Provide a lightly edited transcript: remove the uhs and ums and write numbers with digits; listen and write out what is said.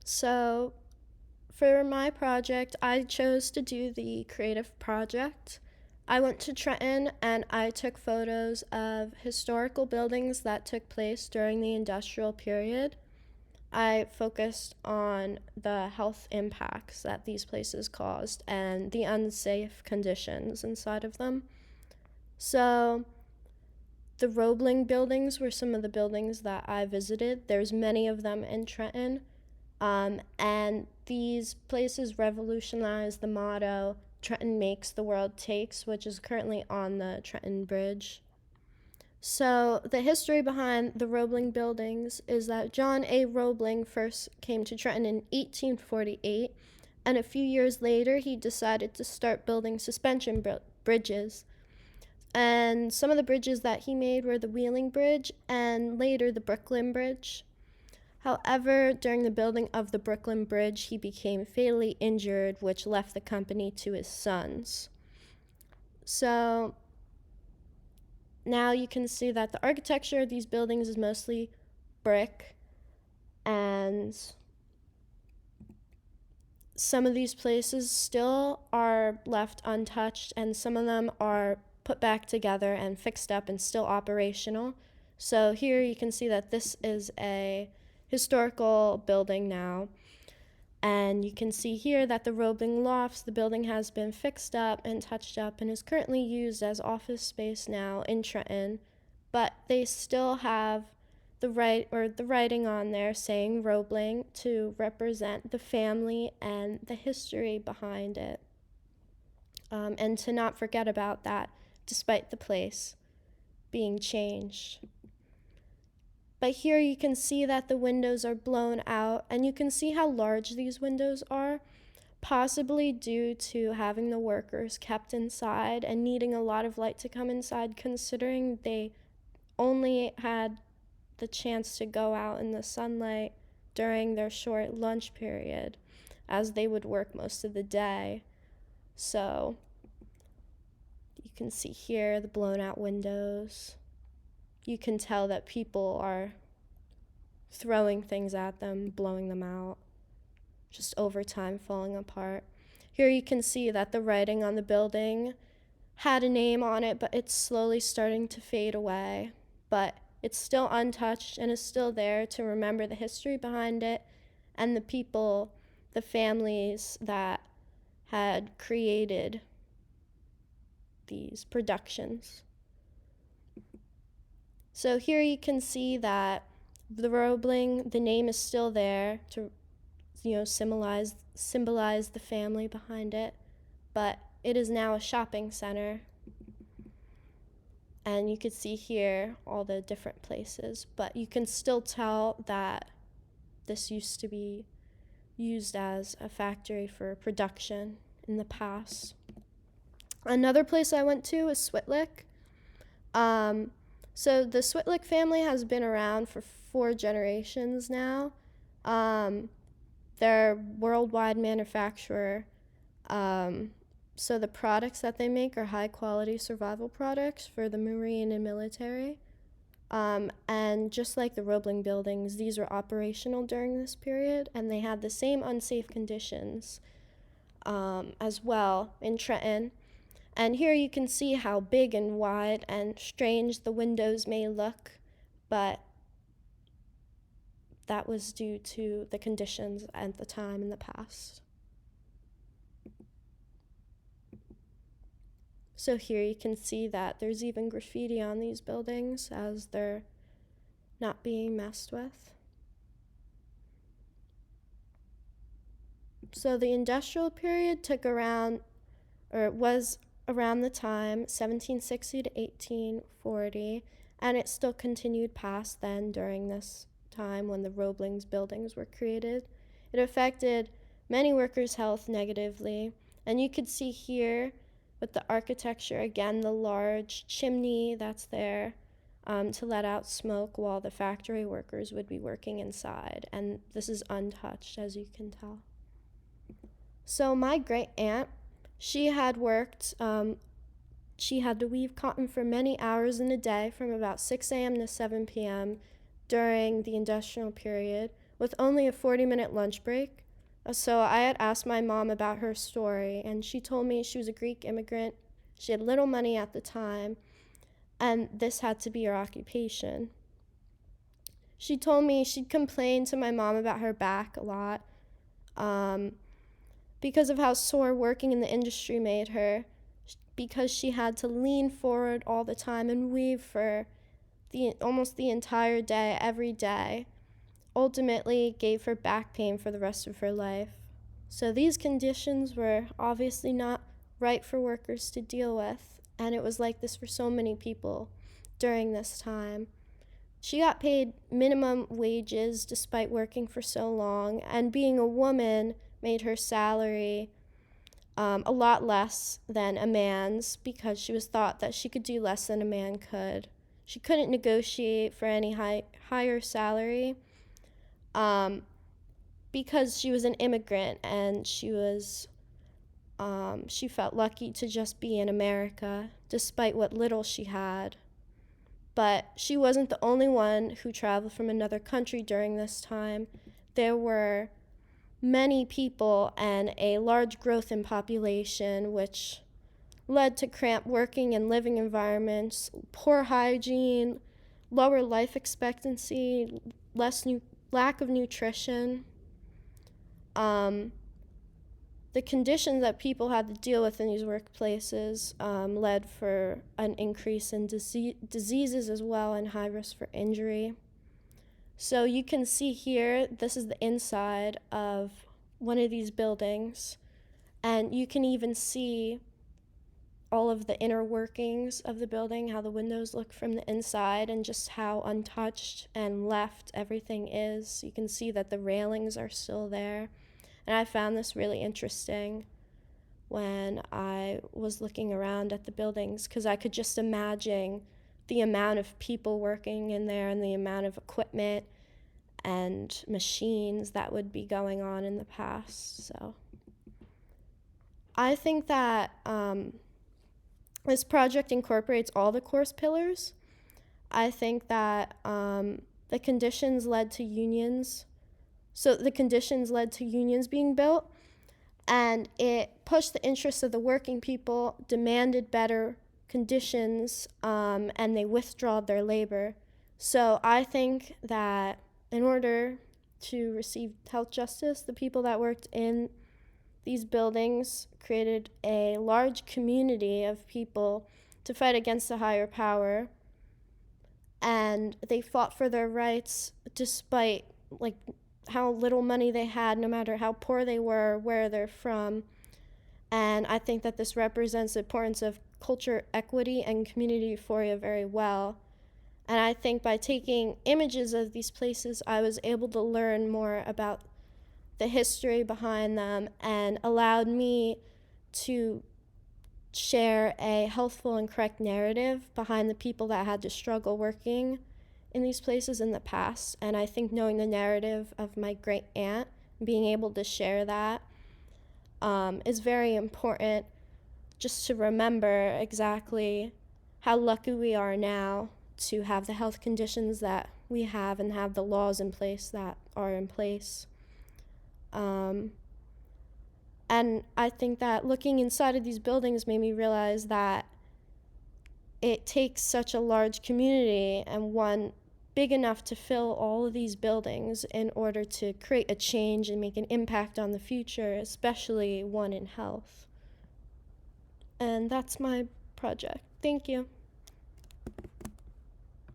So, for my project, I chose to do the creative project. I went to Trenton and I took photos of historical buildings that took place during the industrial period. I focused on the health impacts that these places caused and the unsafe conditions inside of them. So, the Roebling buildings were some of the buildings that I visited. There's many of them in Trenton. And these places revolutionized the motto, Trenton makes, the world takes, which is currently on the Trenton Bridge. So, the history behind the Roebling buildings is that John A. Roebling first came to Trenton in 1848, and a few years later, he decided to start building suspension bridges. And some of the bridges that he made were the Wheeling Bridge and later the Brooklyn Bridge. However, during the building of the Brooklyn Bridge, he became fatally injured, which left the company to his sons. So now you can see that the architecture of these buildings is mostly brick, and some of these places still are left untouched, and some of them are put back together and fixed up and still operational. So here you can see that this is a historical building now. And you can see here that the Roebling Lofts, the building has been fixed up and touched up and is currently used as office space now in Trenton, but they still have the writing on there saying Roebling to represent the family and the history behind it. And to not forget about that despite the place being changed. But here you can see that the windows are blown out, and you can see how large these windows are, possibly due to having the workers kept inside and needing a lot of light to come inside, considering they only had the chance to go out in the sunlight during their short lunch period, as they would work most of the day. So you can see here the blown out windows. You can tell that people are throwing things at them, blowing them out, just over time falling apart. Here you can see that the writing on the building had a name on it, but it's slowly starting to fade away. But it's still untouched and is still there to remember the history behind it and the people, the families that had created these productions. So here you can see that the Roebling, the name is still there to symbolize the family behind it, but it is now a shopping center. And you can see here all the different places, but you can still tell that this used to be used as a factory for production in the past. Another place I went to is Switlick. So the Switlick family has been around for 4 generations now. They're a worldwide manufacturer. So the products that they make are high quality survival products for the marine and military. And just like the Roebling buildings, these were operational during this period, and they had the same unsafe conditions as well in Trenton. And here you can see how big and wide and strange the windows may look, but that was due to the conditions at the time in the past. So here you can see that there's even graffiti on these buildings as they're not being messed with. So the industrial period was around the time 1760 to 1840, and it still continued past then during this time when the Roebling's buildings were created. It affected many workers' health negatively, and you could see here with the architecture, again, the large chimney that's there to let out smoke while the factory workers would be working inside, and this is untouched, as you can tell. So my great aunt, she had to weave cotton for many hours in a day from about 6 a.m. to 7 p.m. during the industrial period, with only a 40-minute lunch break. So I had asked my mom about her story, and she told me she was a Greek immigrant. She had little money at the time, and this had to be her occupation. She told me she'd complained to my mom about her back a lot because of how sore working in the industry made her, because she had to lean forward all the time and weave for almost the entire day, every day, ultimately gave her back pain for the rest of her life. So these conditions were obviously not right for workers to deal with, and it was like this for so many people during this time. She got paid minimum wages despite working for so long, and being a woman made her salary a lot less than a man's because she was thought that she could do less than a man could. She couldn't negotiate for any higher salary because she was an immigrant, and she felt lucky to just be in America despite what little she had. But she wasn't the only one who traveled from another country during this time. There were many people and a large growth in population, which led to cramped working and living environments, poor hygiene, lower life expectancy, lack of nutrition. The conditions that people had to deal with in these workplaces led for an increase in diseases as well, and high risk for injury. So you can see here, this is the inside of one of these buildings, and you can even see all of the inner workings of the building, how the windows look from the inside, and just how untouched and left everything is. You can see that the railings are still there. And I found this really interesting when I was looking around at the buildings, because I could just imagine the amount of people working in there and the amount of equipment and machines that would be going on in the past. So I think that this project incorporates all the course pillars. I think that the conditions led to unions. So the conditions led to unions being built, and it pushed the interests of the working people, demanded better conditions, and they withdrawed their labor. So I think that in order to receive health justice, the people that worked in these buildings created a large community of people to fight against a higher power, and they fought for their rights despite how little money they had, no matter how poor they were, where they're from. And I think that this represents the importance of culture equity and community euphoria very well. And I think by taking images of these places, I was able to learn more about the history behind them, and allowed me to share a healthful and correct narrative behind the people that had to struggle working in these places in the past. And I think knowing the narrative of my great aunt, being able to share that is very important, just to remember exactly how lucky we are now to have the health conditions that we have and have the laws in place that are in place. And I think that looking inside of these buildings made me realize that it takes such a large community and one big enough to fill all of these buildings in order to create a change and make an impact on the future, especially one in health. And that's my project. Thank you.